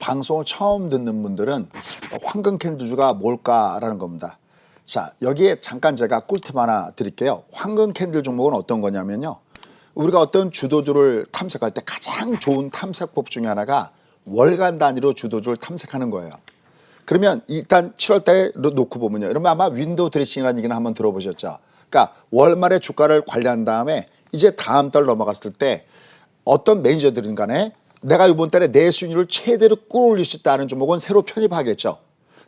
방송을 처음 듣는 분들은 황금 캔들주가 뭘까라는 겁니다. 자, 여기에 잠깐 제가 꿀팁 하나 드릴게요. 황금 캔들 종목은 어떤 거냐면요. 우리가 어떤 주도주를 탐색할 때 가장 좋은 탐색법 중에 하나가 월간 단위로 주도주를 탐색하는 거예요. 그러면 일단 7월 달에 놓고 보면요. 여러분 아마 윈도우 드레싱이라는 얘기는 한번 들어보셨죠? 그러니까 월말에 주가를 관리한 다음에 이제 다음 달 넘어갔을 때 어떤 매니저들인 간에 내가 이번 달에 내 수익률을 최대로 끌어올릴 수 있다는 종목은 새로 편입하겠죠.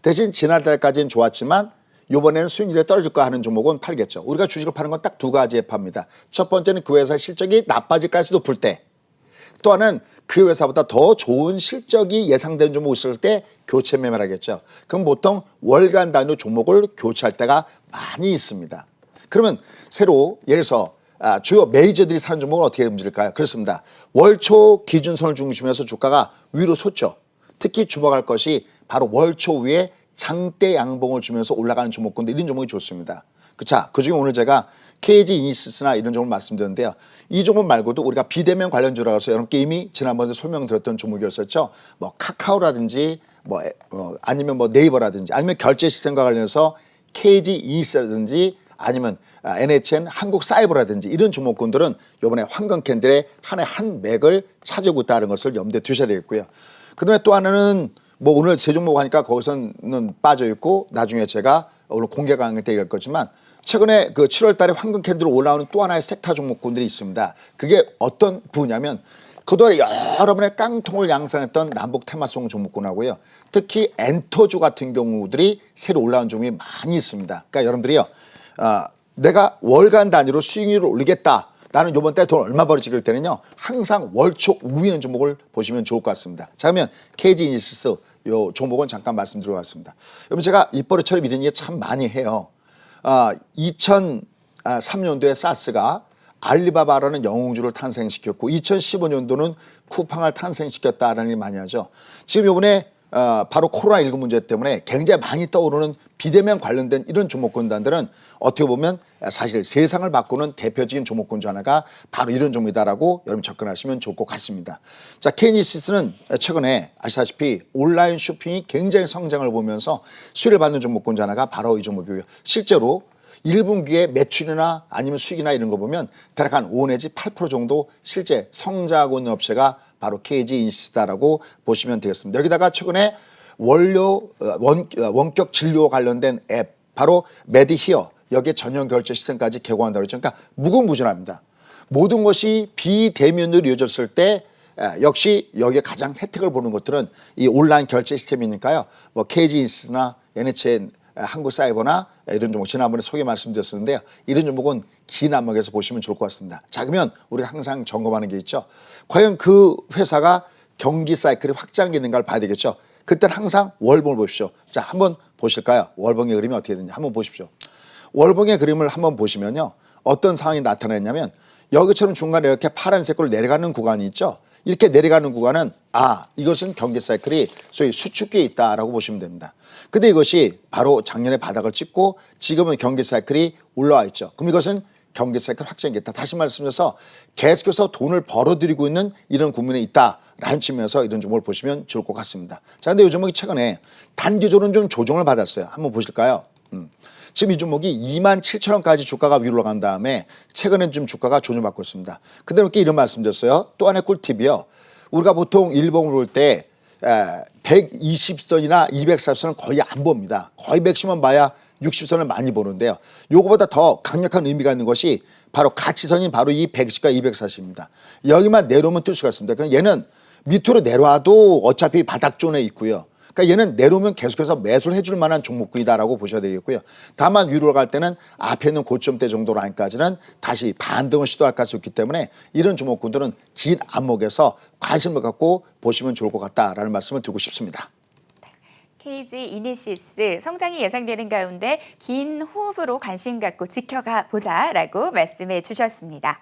대신 지난달까지는 좋았지만 이번에는 수익률이 떨어질 거 하는 종목은 팔겠죠. 우리가 주식을 파는 건 딱 두 가지에 팝니다. 첫 번째는 그 회사의 실적이 나빠질까지도 풀 때, 또 하나는 그 회사보다 더 좋은 실적이 예상되는 종목이 있을 때 교체 매매를 하겠죠. 그럼 보통 월간 단위로 종목을 교체할 때가 많이 있습니다. 그러면 새로 예를 들어서 주요 메이저들이 사는 종목은 어떻게 움직일까요? 그렇습니다. 월초 기준선을 중심해서 주가가 위로 솟죠. 특히 주목할 것이 바로 월초 위에 장대 양봉을 주면서 올라가는 종목군들, 이런 종목이 좋습니다. 자, 그중에 오늘 제가 KG 이니시스나 이런 종목을 말씀드렸는데요. 이 종목 말고도 우리가 비대면 관련주라고 해서 여러분께 이미 지난번에 설명드렸던 종목이었었죠. 뭐 카카오라든지 아니면 뭐 네이버라든지 아니면 결제 시스템과 관련해서 KG 이니시스라든지 아니면 NHN 한국사이버라든지 이런 종목군들은 이번에 황금 캔들의 한 해 한 맥을 차지하고 있다는 것을 염두에 두셔야 되겠고요. 그다음에 또 하나는 뭐 오늘 세 종목 하니까 거기서는 빠져 있고 나중에 제가 오늘 공개 강의 때 얘기할 거지만 최근에 그 7월 달에 황금 캔들로 올라오는 또 하나의 섹터 종목군들이 있습니다. 그게 어떤 부냐면 그동안에 여러 번의 깡통을 양산했던 남북 테마성 종목군하고요. 특히 엔터주 같은 경우들이 새로 올라온 종목이 많이 있습니다. 그러니까 여러분들이요. 내가 월간 단위로 수익률을 올리겠다. 나는 이번 달 돈 얼마 벌어지길 때는요. 항상 월초 우위는 종목을 보시면 좋을 것 같습니다. 자, 그러면 KG 이니시스 요 종목은 잠깐 말씀드리고 왔습니다. 여러분 제가 입버릇처럼 이런 얘기 참 많이 해요. 2003년도에 사스가 알리바바라는 영웅주를 탄생시켰고 2015년도는 쿠팡을 탄생시켰다라는 얘기 많이 하죠. 지금 이번에 바로 코로나19 문제 때문에 굉장히 많이 떠오르는 비대면 관련된 이런 종목군단들은 어떻게 보면 사실 세상을 바꾸는 대표적인 종목군 중 하나가 바로 이런 종목이다라고 여러분 접근하시면 좋을 것 같습니다. 자, 케니시스는 최근에 아시다시피 온라인 쇼핑이 굉장히 성장을 보면서 수혜를 받는 종목군 중 하나가 바로 이 종목이고요. 실제로 1분기에 매출이나 아니면 수익이나 이런 거 보면 대략 한 5 내지 8% 정도 실제 성장하고 있는 업체가 바로 KG 이니시스다라고 보시면 되겠습니다. 여기다가 최근에 원격 진료 관련된 앱 바로 메디히어 여기에 전용 결제 시스템까지 개관한다고 그랬죠. 그러니까 무궁무진합니다. 모든 것이 비대면으로 이어졌을 때 역시 여기에 가장 혜택을 보는 것들은 이 온라인 결제 시스템이니까요. 뭐 KG 이니시스나 NHN 한국사이버나 이런 종목 지난번에 소개 말씀드렸었는데요. 이런 종목은 긴 안목에서 보시면 좋을 것 같습니다. 자, 그러면 우리가 항상 점검하는 게 있죠. 과연 그 회사가 경기 사이클이 확장이 있는가를 봐야 되겠죠. 그때는 항상 월봉을 보십시오. 자, 한번 보실까요? 월봉의 그림이 어떻게 되는지 한번 보십시오. 월봉의 그림을 한번 보시면요. 어떤 상황이 나타나냐면 여기처럼 중간에 이렇게 파란색으로 내려가는 구간이 있죠. 이렇게 내려가는 구간은 이것은 경기 사이클이 소위 수축기에 있다라고 보시면 됩니다. 근데 이것이 바로 작년에 바닥을 찍고 지금은 경기 사이클이 올라와 있죠. 그럼 이것은 경기 사이클 확장이겠다. 다시 말씀드려서 계속해서 돈을 벌어들이고 있는 이런 국면에 있다라는 측면에서 이런 종목을 보시면 좋을 것 같습니다. 자, 근데 이 종목이 최근에 단기적으로는 좀 조정을 받았어요. 한번 보실까요? 지금 이 종목이 27,000원까지 주가가 위로 올라간 다음에 최근엔 좀 주가가 조정받고 있습니다. 근데 이렇게 이런 말씀드렸어요. 또 하나의 꿀팁이요. 우리가 보통 일봉을 볼 때 120선이나 240선은 거의 안 봅니다. 거의 맥시멈 봐야 60선을 많이 보는데요. 요거보다 더 강력한 의미가 있는 것이 바로 가치선인 바로 이 110과 240입니다. 여기만 내려오면 뜰 수가 있습니다. 그럼 얘는 밑으로 내려와도 어차피 바닥존에 있고요. 그러니까 얘는 내려오면 계속해서 매수를 해줄 만한 종목군이다라고 보셔야 되겠고요. 다만 위로 갈 때는 앞에 있는 고점대 정도 라인까지는 다시 반등을 시도할 가능성이 있기 때문에 이런 종목군들은 긴 안목에서 관심을 갖고 보시면 좋을 것 같다라는 말씀을 드리고 싶습니다. KG 이니시스 성장이 예상되는 가운데 긴 호흡으로 관심 갖고 지켜가 보자라고 말씀해 주셨습니다.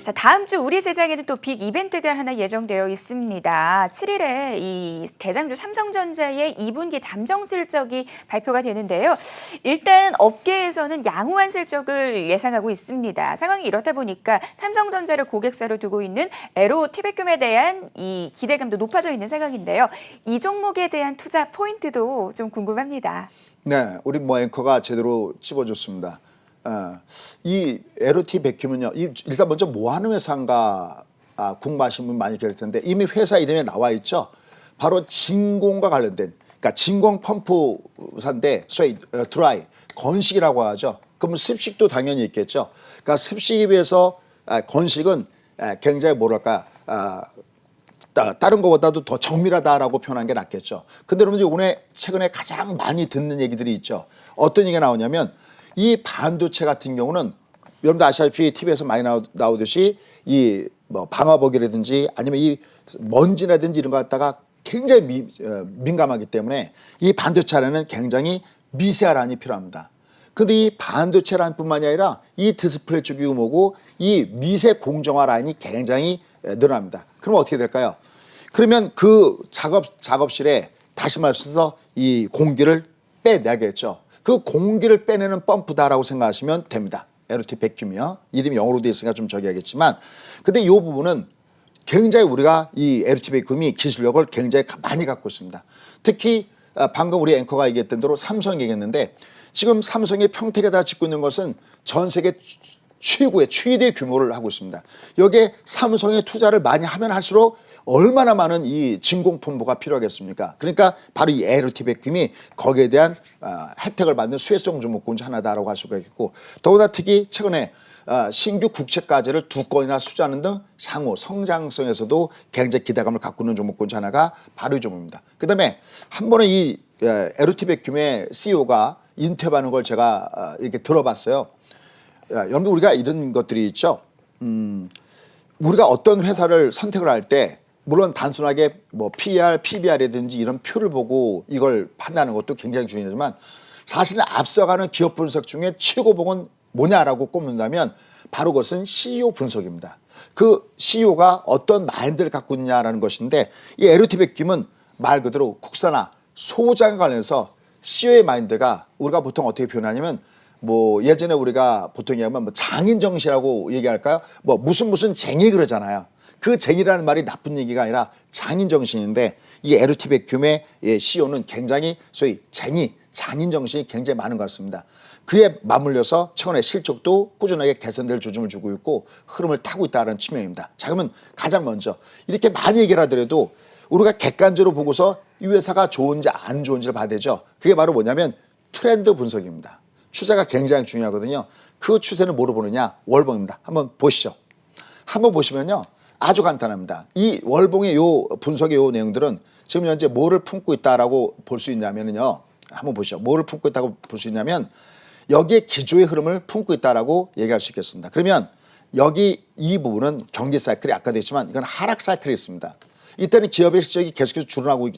자, 자, 다음 주 우리 시장에는 또 빅 이벤트가 하나 예정되어 있습니다. 7일에 이 대장주 삼성전자의 2분기 잠정 실적이 발표가 되는데요. 일단 업계에서는 양호한 실적을 예상하고 있습니다. 상황이 이렇다 보니까 삼성전자를 고객사로 두고 있는 에로티백금에 대한 이 기대감도 높아져 있는 상황인데요. 이 종목에 대한 투자 포인트도 좀 궁금합니다. 네, 우리 뭐 앵커가 제대로 찝어줬습니다. 이 LOT 백큐면요, 일단 먼저 뭐 하는 회사인가 궁금하신 분 많이 계실 텐데 이미 회사 이름에 나와 있죠. 바로 진공과 관련된, 그러니까 진공 펌프사인데 소위 드라이 건식이라고 하죠. 그러면 습식도 당연히 있겠죠. 그러니까 습식에 비해서 건식은 굉장히 뭐랄까 다른 것보다도 더 정밀하다라고 표현한 게 낫겠죠. 근데 여러분들 이번에 최근에 가장 많이 듣는 얘기들이 있죠. 어떤 얘기가 나오냐면 이 반도체 같은 경우는 여러분들 아시다시피 TV에서 많이 나오듯이 이 뭐 방화복이라든지 아니면 이 먼지라든지 이런 거 갖다가 굉장히 민감하기 때문에 이 반도체 안에는 굉장히 미세한 이 필요합니다. 근데 이 반도체 라인뿐만이 아니라 이 디스플레이 쪽이 뭐고 이 미세 공정화 라인이 굉장히 늘어납니다. 그럼 어떻게 될까요? 그러면 그 작업실에 다시 말해서 이 공기를 빼내겠죠. 그 공기를 빼내는 펌프다라고 생각하시면 됩니다. LOT 백큐미요. 이름이 영어로 되어 있으니까 좀 저기 하겠지만, 근데 이 부분은 굉장히 우리가 이 LOT 백큐미 기술력을 굉장히 많이 갖고 있습니다. 특히 방금 우리 앵커가 얘기했던 대로 삼성 얘기했는데 지금 삼성이 평택에다 짓고 있는 것은 전 세계 최대 규모를 하고 있습니다. 여기에 삼성의 투자를 많이 하면 할수록 얼마나 많은 이 진공펌프가 필요하겠습니까? 그러니까 바로 이 LOT 백큐미 거기에 대한 혜택을 받는 수혜성 종목군 중 하나다라고 할 수가 있겠고, 더구나 특히 최근에 신규 국채까지를 2건이나 수주하는 등 향후 성장성에서도 굉장히 기대감을 갖고 있는 종목군 중 하나가 바로 이 종목입니다. 그 다음에 한 번에 이 LOT 백큐미의 CEO가 인터뷰하는 걸 제가 이렇게 들어봤어요. 여러분 우리가 이런 것들이 있죠. 우리가 어떤 회사를 선택을 할 때 물론 단순하게 뭐 PER, PBR이라든지 이런 표를 보고 이걸 판단하는 것도 굉장히 중요하지만 사실은 앞서가는 기업 분석 중에 최고봉은 뭐냐라고 꼽는다면 바로 그것은 CEO 분석입니다. 그 CEO가 어떤 마인드를 갖고 있냐라는 것인데 이 LOT 백큐는 말 그대로 국산화, 소장에 관련해서 CEO의 마인드가 우리가 보통 어떻게 표현하냐면 뭐 예전에 우리가 보통 얘기하면 뭐 장인정신이라고 얘기할까요? 뭐 무슨 쟁이 그러잖아요. 그 쟁이라는 말이 나쁜 얘기가 아니라 장인정신인데 이 LOT 백큐의 CEO는 굉장히 소위 장인정신이 굉장히 많은 것 같습니다. 그에 맞물려서 최근에 실적도 꾸준하게 개선될 조짐을 주고 있고 흐름을 타고 있다는 측면입니다. 자, 그러면 가장 먼저 이렇게 많이 얘기를 하더라도 우리가 객관적으로 보고서 이 회사가 좋은지 안 좋은지를 봐야 되죠. 그게 바로 뭐냐면 트렌드 분석입니다. 추세가 굉장히 중요하거든요. 그 추세는 뭐로 보느냐? 월봉입니다. 한번 보시죠. 한번 보시면요. 아주 간단합니다. 이 월봉의 요 분석의 요 내용들은 지금 현재 뭐를 품고 있다라고 볼 수 있냐면요. 한번 보시죠. 뭐를 품고 있다고 볼 수 있냐면 여기에 기조의 흐름을 품고 있다라고 얘기할 수 있겠습니다. 그러면 여기 이 부분은 경기 사이클이 아까도 했지만 이건 하락 사이클이 있습니다. 이때는 기업의 실적이 계속해서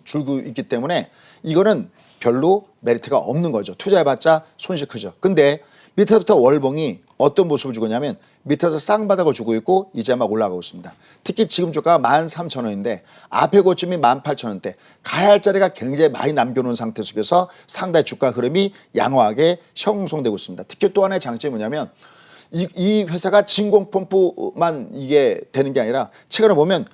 줄고 있기 때문에 이거는 별로 메리트가 없는 거죠. 투자해봤자 손실 크죠. 근데 밑에부터 월봉이 어떤 모습을 주고 있냐면 밑에서 쌍바닥을 주고 있고 이제 막 올라가고 있습니다. 특히 지금 주가가 13,000원인데 앞에 고점이 18,000원대 가야 할 자리가 굉장히 많이 남겨놓은 상태 속에서 상당히 주가 흐름이 양호하게 형성되고 있습니다. 특히 또 하나의 장점이 뭐냐면 이 회사가 진공펌프만 이게 되는 게 아니라 최근에 보면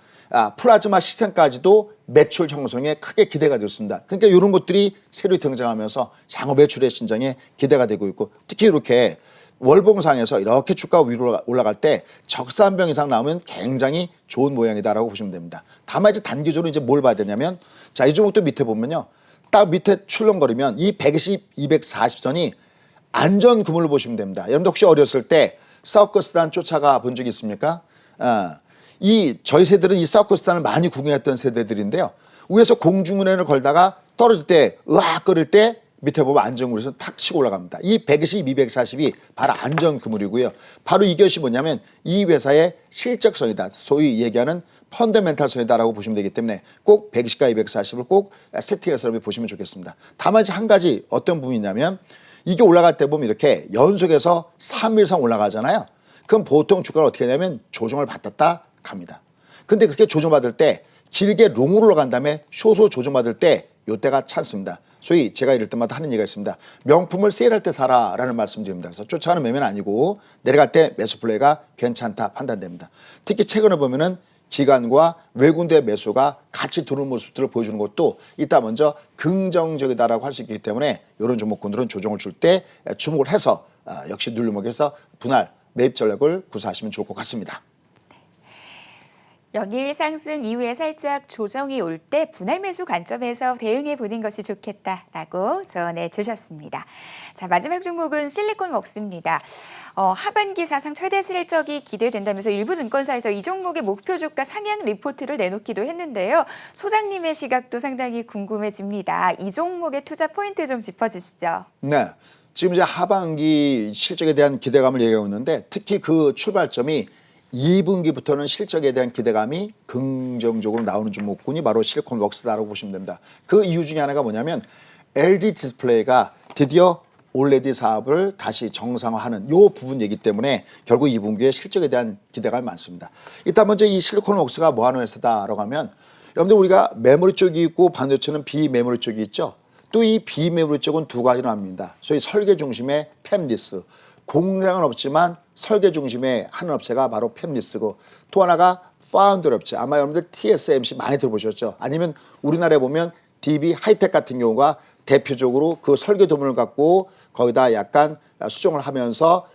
플라즈마 시스템까지도 매출 형성에 크게 기대가 되었습니다. 그러니까 이런 것들이 새로 등장하면서 향후 매출의 신장에 기대가 되고 있고 특히 이렇게 월봉상에서 이렇게 주가 위로 올라갈 때 적산병 이상 나오면 굉장히 좋은 모양이다라고 보시면 됩니다. 다만 이제 단기적으로 이제 뭘 봐야 되냐면 자, 이 종목도 밑에 보면요. 딱 밑에 출렁거리면 이 120, 240선이 안전 구물로 보시면 됩니다. 여러분들 혹시 어렸을 때 서커스단 쫓아가 본 적이 있습니까? 저희 세대들은 이 서커스단을 많이 구경했던 세대들인데요. 위에서 공중운행을 걸다가 떨어질 때 으악 거릴 때 밑에 보면 안전구물에서 탁 치고 올라갑니다. 이 120, 240이 바로 안전구물이고요. 바로 이것이 뭐냐면 이 회사의 실적성이다. 소위 얘기하는 펀더멘탈성이다라고 보시면 되기 때문에 꼭 120과 240을 꼭 세팅해서 보시면 좋겠습니다. 다만 이제 한 가지 어떤 부분이냐면 이게 올라갈 때 보면 이렇게 연속해서 3일 이상 올라가잖아요. 그럼 보통 주가를 어떻게 하냐면 조정을 받았다 갑니다. 근데 그렇게 조정받을 때 길게 롱으로 간 다음에 숏으로 조정받을 때 이때가 찬스입니다. 소위 제가 이럴 때마다 하는 얘기가 있습니다. 명품을 세일할 때 사라라는 말씀드립니다. 그래서 쫓아가는 매매는 아니고 내려갈 때 매수 플레이가 괜찮다 판단됩니다. 특히 최근에 보면은 기관과 외국인의 매수가 같이 들어오는 모습들을 보여주는 것도 이따 먼저 긍정적이다라고 할 수 있기 때문에 이런 종목군들은 조정을 줄 때 주목을 해서 역시 눌림목에서 분할 매입 전략을 구사하시면 좋을 것 같습니다. 연일 상승 이후에 살짝 조정이 올 때 분할 매수 관점에서 대응해 보는 것이 좋겠다라고 조언해 주셨습니다. 자, 마지막 종목은 실리콘웍스입니다. 하반기 사상 최대 실적이 기대된다면서 일부 증권사에서 이 종목의 목표 주가 상향 리포트를 내놓기도 했는데요. 소장님의 시각도 상당히 궁금해집니다. 이 종목의 투자 포인트 좀 짚어주시죠. 네. 지금 이제 하반기 실적에 대한 기대감을 얘기하고 있는데 특히 그 출발점이 2분기부터는 실적에 대한 기대감이 긍정적으로 나오는 종목군이 바로 실리콘웍스다라고 보시면 됩니다. 그 이유 중에 하나가 뭐냐면 LG 디스플레이가 드디어 OLED 사업을 다시 정상화하는 이 부분이기 때문에 결국 2분기에 실적에 대한 기대감이 많습니다. 일단 먼저 이 실리콘웍스가 뭐 하는 회사다라고 하면 여러분들 우리가 메모리 쪽이 있고 반도체는 비메모리 쪽이 있죠. 또 이 비메모리 쪽은 두 가지로 합니다. 소위 설계 중심의 팹리스. 공장은 없지만 설계 중심의 하는 업체가 바로 팹리스고 또 하나가 파운드리 업체. 아마 여러분들 TSMC 많이 들어보셨죠. 아니면 우리나라에 보면 DB 하이텍 같은 경우가 대표적으로 그 설계 도면을 갖고 거기다 약간 수정을 하면서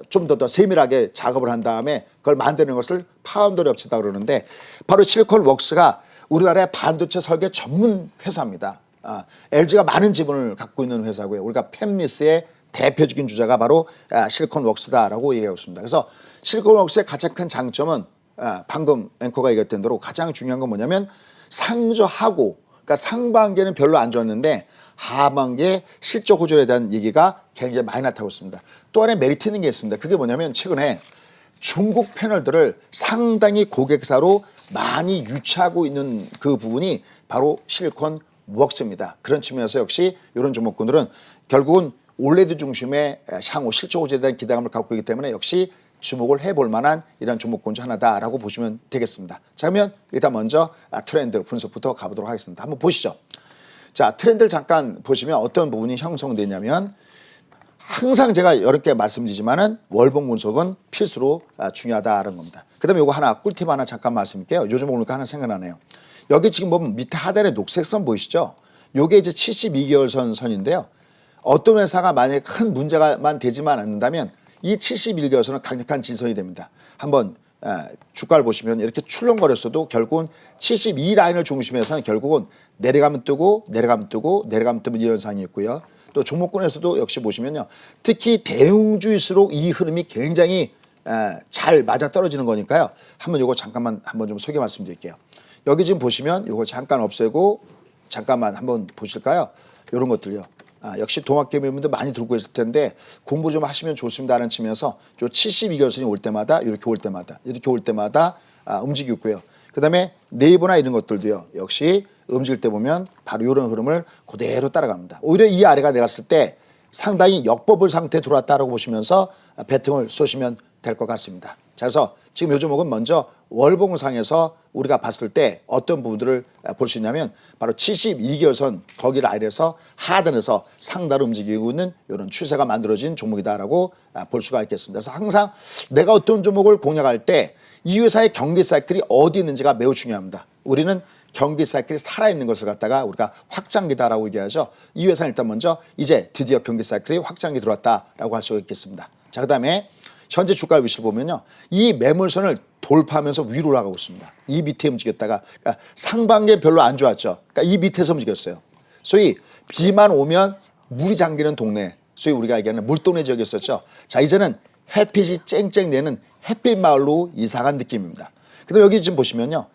좀 더 세밀하게 작업을 한 다음에 그걸 만드는 것을 파운드리 업체다 그러는데 바로 실리콘웍스가 우리나라의 반도체 설계 전문 회사입니다. LG가 많은 지분을 갖고 있는 회사고요. 우리가 팹리스의 대표적인 주자가 바로 실리콘웍스다라고 얘기하고 있습니다. 그래서 실리콘웍스의 가장 큰 장점은 방금 앵커가 얘기했던 대로 가장 중요한 건 뭐냐면 상저하고 그러니까 상반기에는 별로 안 좋았는데 하반기에 실적 호전에 대한 얘기가 굉장히 많이 나타나고 있습니다. 또 하나의 메리트 있는 게 있습니다. 그게 뭐냐면 최근에 중국 패널들을 상당히 고객사로 많이 유치하고 있는 그 부분이 바로 실리콘웍스입니다. 그런 측면에서 역시 이런 종목군들은 결국은 올레드 중심의 향후 실적 호전에 대한 기대감을 갖고 있기 때문에 역시 주목을 해볼 만한 이런 종목군 중 하나다라고 보시면 되겠습니다. 자, 그러면 일단 먼저 트렌드 분석부터 가보도록 하겠습니다. 한번 보시죠. 자, 트렌드를 잠깐 보시면 어떤 부분이 형성되냐면 항상 제가 여러 개 말씀드리지만은 월봉 분석은 필수로 중요하다는 겁니다. 그 다음에 이거 하나 꿀팁 하나 잠깐 말씀드릴게요. 요즘 보니까 하나 생각나네요. 여기 지금 보면 밑에 하단에 녹색 선 보이시죠? 요게 이제 72개월 선인데요. 어떤 회사가 만약에 큰 문제가만 되지만 않는다면 이 71개월선은 강력한 진선이 됩니다. 한번 주가를 보시면 이렇게 출렁거렸어도 결국은 72 라인을 중심해서는 결국은 내려가면 뜨고 내려가면 뜨고 내려가면 뜨고 이런 현상이 있고요. 또 종목군에서도 역시 보시면요. 특히 대형주일수록 이 흐름이 굉장히 잘 맞아떨어지는 거니까요. 한번 요거 잠깐만 한번 좀 소개 말씀드릴게요. 여기 지금 보시면 요거 잠깐 없애고 잠깐만 한번 보실까요? 이런 것들요. 역시 동학개미분들 많이 들고 있을 텐데 공부 좀 하시면 좋습니다라는 측면에서 요 72개월선이 올 때마다 이렇게 올 때마다 움직이고 있고요. 그 다음에 네이버나 이런 것들도요. 역시 움직일 때 보면 바로 이런 흐름을 그대로 따라갑니다. 오히려 이 아래가 내갔을 때 상당히 역버블 상태에 들어왔다라고 보시면서 배팅을 쏘시면 될 것 같습니다. 자, 그래서 지금 요 종목은 먼저 월봉상에서 우리가 봤을 때 어떤 부분들을 볼 수 있냐면 바로 72개월선 거기 라인에서 하단에서 상단을 움직이고 있는 이런 추세가 만들어진 종목이다라고 볼 수가 있겠습니다. 그래서 항상 내가 어떤 종목을 공략할 때 이 회사의 경기 사이클이 어디 있는지가 매우 중요합니다. 우리는 경기 사이클이 살아있는 것을 갖다가 우리가 확장기다라고 얘기하죠. 이 회사는 일단 먼저 이제 드디어 경기 사이클이 확장기 들어왔다라고 할 수 있겠습니다. 자, 그 다음에 현재 주가 위치를 보면요. 이 매물선을 돌파하면서 위로 올라가고 있습니다. 이 밑에 움직였다가 그러니까 상반기에 별로 안 좋았죠. 그러니까 이 밑에서 움직였어요. 소위 비만 오면 물이 잠기는 동네, 소위 우리가 얘기하는 물동네 지역이었었죠. 자, 이제는 햇빛이 쨍쨍 내는 햇빛 마을로 이사간 느낌입니다. 근데 여기 지금 보시면요.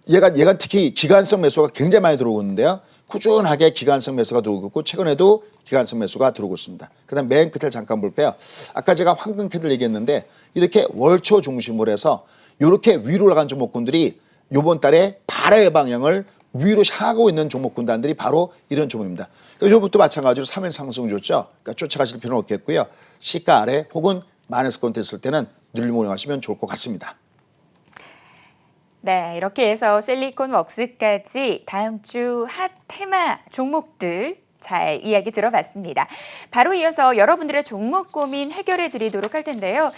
얘가 특히 기관성 매수가 굉장히 많이 들어오고 있는데요. 꾸준하게 기관성 매수가 들어오고 있고 최근에도 기관성 매수가 들어오고 있습니다. 그 다음 맨 끝을 잠깐 볼게요. 아까 제가 황금 캐들 얘기했는데 이렇게 월초 중심으로 해서 이렇게 위로 올라간 종목군들이 이번 달에 발의 방향을 위로 향하고 있는 종목군단들이 바로 이런 종목입니다. 이것도 마찬가지로 3일 상승 줬죠. 그러니까 쫓아가실 필요는 없겠고요. 시가 아래 혹은 마이너스권 됐을 때는 눌림목 운영하시면 좋을 것 같습니다. 네, 이렇게 해서 실리콘웍스까지 다음 주 핫 테마 종목들 잘 이야기 들어봤습니다. 바로 이어서 여러분들의 종목 고민 해결해 드리도록 할 텐데요.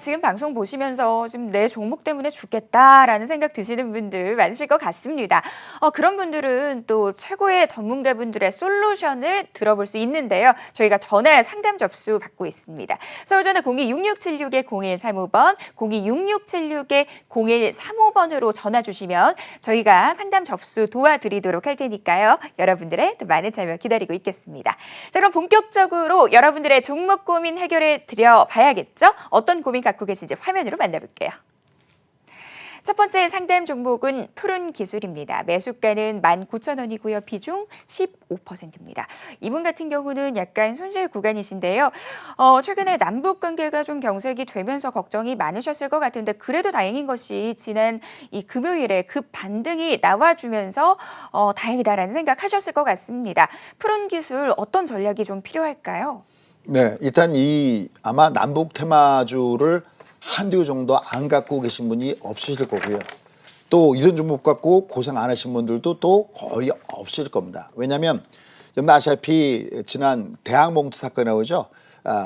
지금 방송 보시면서 지금 내 종목 때문에 죽겠다라는 생각 드시는 분들 많으실 것 같습니다. 그런 분들은 또 최고의 전문가분들의 솔루션을 들어볼 수 있는데요. 저희가 전화 상담 접수 받고 있습니다. 서울전화 026676-0135번, 026676-0135번으로 전화 주시면 저희가 상담 접수 도와드리도록 할 테니까요. 여러분들의 또 많은 참여 기다리고 있겠습니다. 자, 그럼 본격적으로 여러분들의 종목 고민 해결해 드려 봐야겠죠? 어떤 고민 갖고 계신지 화면으로 만나볼게요. 첫 번째 상담 종목은 푸른 기술입니다. 매수가는 19,000원이고요. 비중 15%입니다. 이분 같은 경우는 약간 손실 구간이신데요. 최근에 남북 관계가 좀 경색이 되면서 걱정이 많으셨을 것 같은데 그래도 다행인 것이 지난 이 금요일에 급 반등이 나와주면서 다행이다라는 생각하셨을 것 같습니다. 푸른 기술 어떤 전략이 좀 필요할까요? 네, 일단 아마 남북 테마주를 한두 개 정도 안 갖고 계신 분이 없으실 거고요. 또 이런 종목 갖고 고생 안 하신 분들도 또 거의 없을 겁니다. 왜냐하면 여러분 아시다시피 지난 대학봉투 사건 나오죠.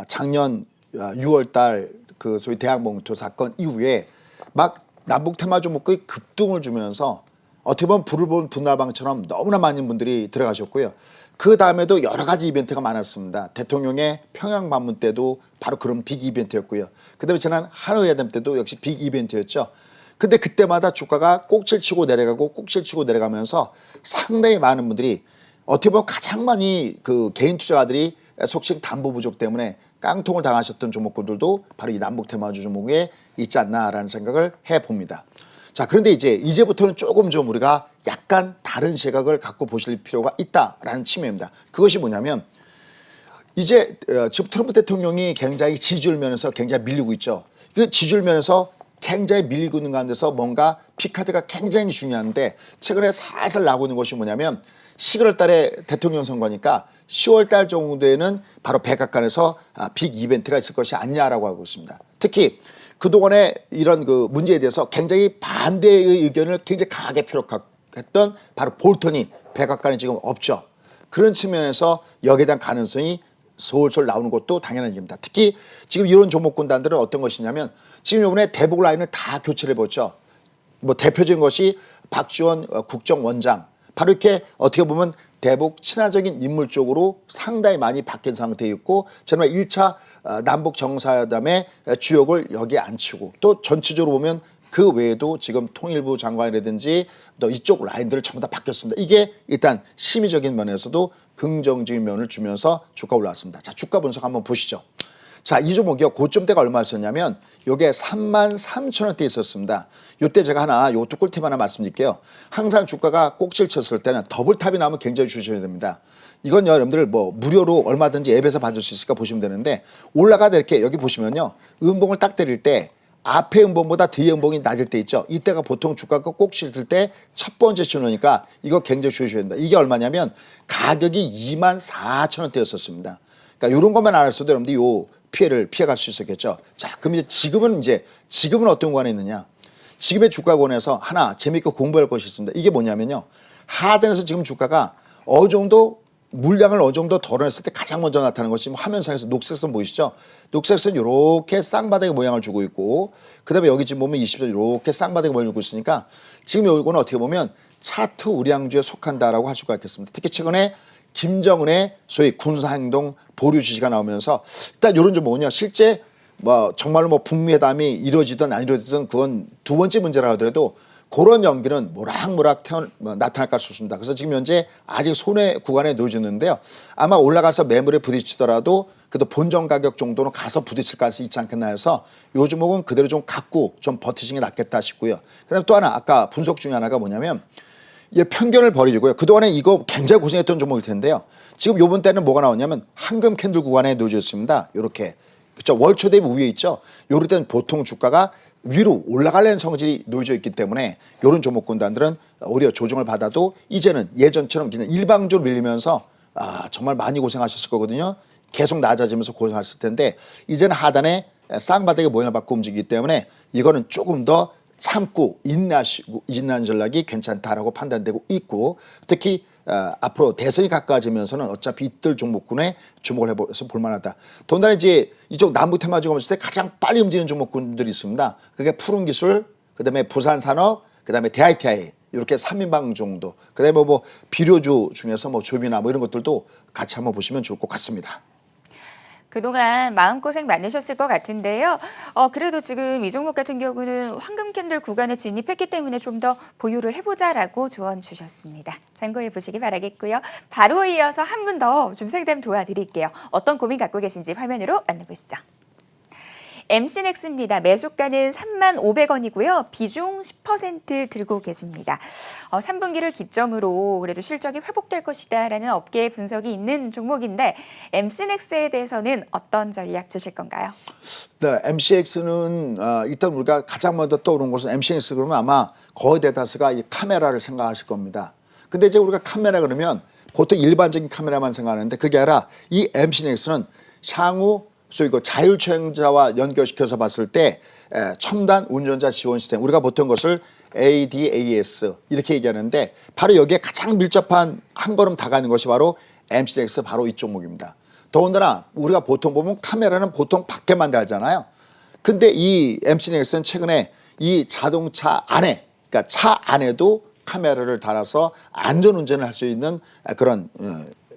작년 6월 달 그 소위 대학봉투 사건 이후에 막 남북 테마 종목이 급등을 주면서 어떻게 보면 불을 본 분나방처럼 너무나 많은 분들이 들어가셨고요. 그 다음에도 여러 가지 이벤트가 많았습니다. 대통령의 평양 방문 때도 바로 그런 빅 이벤트였고요. 그 다음에 지난 한의회담 때도 역시 빅 이벤트였죠. 근데 그때마다 주가가 꼭지를 치고 내려가고 꼭지를 치고 내려가면서 상당히 많은 분들이 어떻게 보면 가장 많이 그 개인 투자가들이 속칭 담보 부족 때문에 깡통을 당하셨던 종목군들도 바로 이 남북 테마주 종목에 있지 않나라는 생각을 해봅니다. 자, 그런데 이제부터는 조금 좀 우리가 약간 다른 시각을 갖고 보실 필요가 있다라는 측면입니다. 그것이 뭐냐면 이제 지금 트럼프 대통령이 굉장히 지지율 면에서 굉장히 밀리고 있죠. 그 지지율 면에서 굉장히 밀리고 있는 가운데서 뭔가 피카드가 굉장히 중요한데 최근에 살살 나오고 있는 것이 뭐냐면 11월 달에 대통령 선거니까 10월 달 정도에는 바로 백악관에서 빅 이벤트가 있을 것이 아니냐라고 하고 있습니다. 특히 그동안에 이런 그 문제에 대해서 굉장히 반대의 의견을 굉장히 강하게 표력했던 바로 볼턴이 백악관에 지금 없죠. 그런 측면에서 여기에 대한 가능성이 솔솔 나오는 것도 당연한 얘기입니다. 특히 지금 이런 종목군단들은 어떤 것이냐면 지금 이번에 대북 라인을 다 교체를 해봤죠. 뭐 대표적인 것이 박지원 국정원장. 바로 이렇게 어떻게 보면 대북 친화적인 인물 쪽으로 상당히 많이 바뀐 상태에 있고 정말 1차 남북 정상회담의 주역을 여기에 앉히고 또 전체적으로 보면 그 외에도 지금 통일부 장관이라든지 또 이쪽 라인들을 전부 다 바뀌었습니다. 이게 일단 심리적인 면에서도 긍정적인 면을 주면서 주가 올라왔습니다. 자, 주가 분석 한번 보시죠. 자, 이 종목이요. 고점대가 얼마였었냐면 요게 33,000원대 있었습니다. 요때 제가 요것도 꿀팁 하나 말씀드릴게요. 항상 주가가 꼭지를 쳤을 때는 더블탑이 나오면 굉장히 주셔야 됩니다. 이건 여러분들 뭐 무료로 얼마든지 앱에서 받을 수 있으니까 보시면 되는데 올라가다 이렇게 여기 보시면요. 음봉을 딱 때릴 때 앞에 음봉보다 뒤에 음봉이 낮을 때 있죠. 이때가 보통 주가가 꼭지를 들 때 첫 번째 신호니까 이거 굉장히 주셔야 됩니다. 이게 얼마냐면 가격이 24,000원대였었습니다. 그러니까 이런 것만 알았어도 여러분들이 요 피해를 피해갈 수 있었겠죠. 자, 그럼 지금은 어떤 구간에 있느냐? 지금의 주가권에서 하나 재미있게 공부할 것이 있습니다. 이게 뭐냐면요. 하단에서 지금 주가가 어느 정도 물량을 어느 정도 덜어냈을 때 가장 먼저 나타나는 것이 화면상에서 녹색선 보이시죠? 녹색선 이렇게 쌍바닥의 모양을 주고 있고 그다음에 여기 지금 보면 20선 이렇게 쌍바닥의 모양을 주고 있으니까 지금 이거는 어떻게 보면 차트 우량주에 속한다라고 할 수가 있겠습니다. 특히 최근에 김정은의 소위 군사행동 보류 지시가 나오면서 일단 이런 좀 뭐냐 실제 뭐 정말로 뭐 북미회담이 이루어지든 안 이루어지든 그건 두 번째 문제라 하더라도 그런 연기는 모락모락 나타날 것 같습니다. 그래서 지금 현재 아직 손해 구간에 놓여졌는데요. 아마 올라가서 매물에 부딪히더라도 그래도 본전 가격 정도는 가서 부딪힐 가능성이 있지 않겠나 해서 요 종목은 그대로 좀 갖고 좀 버티시는 게 낫겠다 싶고요. 그다음에 또 하나 아까 분석 중에 하나가 뭐냐면 편견을 버리고요. 그동안에 이거 굉장히 고생했던 종목일 텐데요. 지금 요번 때는 뭐가 나오냐면 황금 캔들 구간에 놓여져 있습니다. 이렇게. 그렇죠. 월초 대비 위에 있죠. 요럴 때는 보통 주가가 위로 올라가려는 성질이 놓여져 있기 때문에 이런 종목군단들은 오히려 조정을 받아도 이제는 예전처럼 그냥 일방적으로 밀리면서 정말 많이 고생하셨을 거거든요. 계속 낮아지면서 고생하셨을 텐데 이제는 하단에 쌍바닥에 모양을 받고 움직이기 때문에 이거는 조금 더 참고 인내하는 전략이 괜찮다라고 판단되고 있고, 특히 앞으로 대선이 가까워지면서는 어차피 이들 종목군에 주목을 해서 볼만하다. 더군다나 이제 이쪽 남부 테마주가 봤을 때 가장 빨리 움직이는 종목군들이 있습니다. 그게 푸른기술, 그다음에 부산산업, 그다음에 DITI 이렇게 3인방 정도. 그다음에 뭐 비료주 중에서 뭐 조미나 뭐 이런 것들도 같이 한번 보시면 좋을 것 같습니다. 그동안 마음고생 많으셨을 것 같은데요. 그래도 지금 이 종목 같은 경우는 황금 캔들 구간에 진입했기 때문에 좀 더 보유를 해보자라고 조언 주셨습니다. 참고해 보시기 바라겠고요. 바로 이어서 한 분 더 좀 상담 도와드릴게요. 어떤 고민 갖고 계신지 화면으로 만나보시죠. MC넥스입니다. 매수가는 35,000원이고요. 비중 10% 들고 계십니다. 3분기를 기점으로 그래도 실적이 회복될 것이다라는 업계의 분석이 있는 종목인데 MC넥스에 대해서는 어떤 전략 주실 건가요? 네, MCX는 일단 우리가 가장 먼저 떠오르는 것은 MCX 그러면 아마 거의 대다수가 이 카메라를 생각하실 겁니다. 근데 이제 우리가 카메라 그러면 보통 일반적인 카메라만 생각하는데 그게 아니라 이 MCX는 향후 소위 그 자율주행자와 연결시켜서 봤을 때 첨단 운전자 지원 시스템, 우리가 보통 것을 ADAS 이렇게 얘기하는데 바로 여기에 가장 밀접한 한 걸음 다가는 것이 바로 MCX 바로 이 종목입니다. 더군다나 우리가 보통 보면 카메라는 보통 밖에만 달잖아요. 근데 이 MCX는 최근에 이 자동차 안에, 그러니까 차 안에도 카메라를 달아서 안전운전을 할 수 있는 그런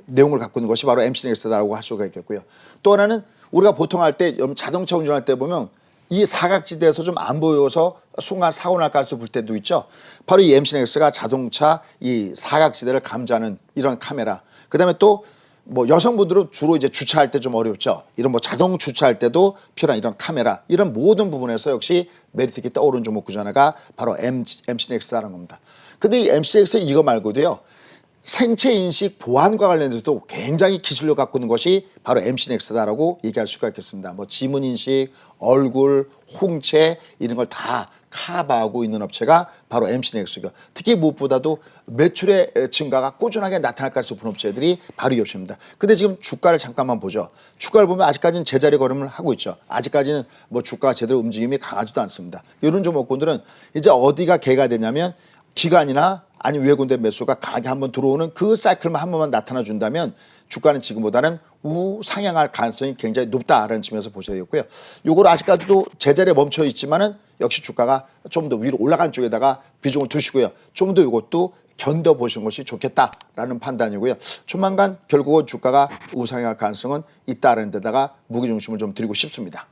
내용을 갖고 있는 것이 바로 MCX다라고 할 수가 있겠고요. 또 하나는 우리가 보통 할 때 자동차 운전할 때 보면 이 사각지대에서 좀 안 보여서 순간 사고 날 가능성이 볼 때도 있죠. 바로 이 MCX가 자동차 이 사각지대를 감지하는 이런 카메라. 그다음에 또 뭐 여성분들은 주로 이제 주차할 때 좀 어렵죠. 이런 뭐 자동 주차할 때도 필요한 이런 카메라, 이런 모든 부분에서 역시 메리트 있게 떠오르는 종목 중 하나가 바로 MCX라는 겁니다. 근데 이 MCX 이거 말고도요. 생체 인식 보안과 관련해서도 굉장히 기술력 갖고 있는 것이 바로 MC넥스다라고 얘기할 수가 있겠습니다. 뭐 지문 인식, 얼굴, 홍채 이런 걸 다 커버하고 있는 업체가 바로 MC넥스고, 특히 무엇보다도 매출의 증가가 꾸준하게 나타날 가능성이 높은 업체들이 바로 이 업체입니다. 근데 지금 주가를 잠깐만 보죠. 주가를 보면 아직까지는 제자리 걸음을 하고 있죠. 아직까지는 뭐 주가가 제대로 움직임이 강하지도 않습니다. 이런 종목군들은 이제 어디가 개가 되냐면 기관이나 아니면 외국인 매수가 강하게 한번 들어오는 그 사이클만 한 번만 나타나 준다면 주가는 지금보다는 우상향할 가능성이 굉장히 높다라는 측면에서 보셔야 되겠고요. 요거를 아직까지도 제자리에 멈춰 있지만은 역시 주가가 좀 더 위로 올라간 쪽에다가 비중을 두시고요. 좀 더 이것도 견뎌 보시는 것이 좋겠다라는 판단이고요. 조만간 결국은 주가가 우상향할 가능성은 있다는 데다가 무게중심을 좀 드리고 싶습니다.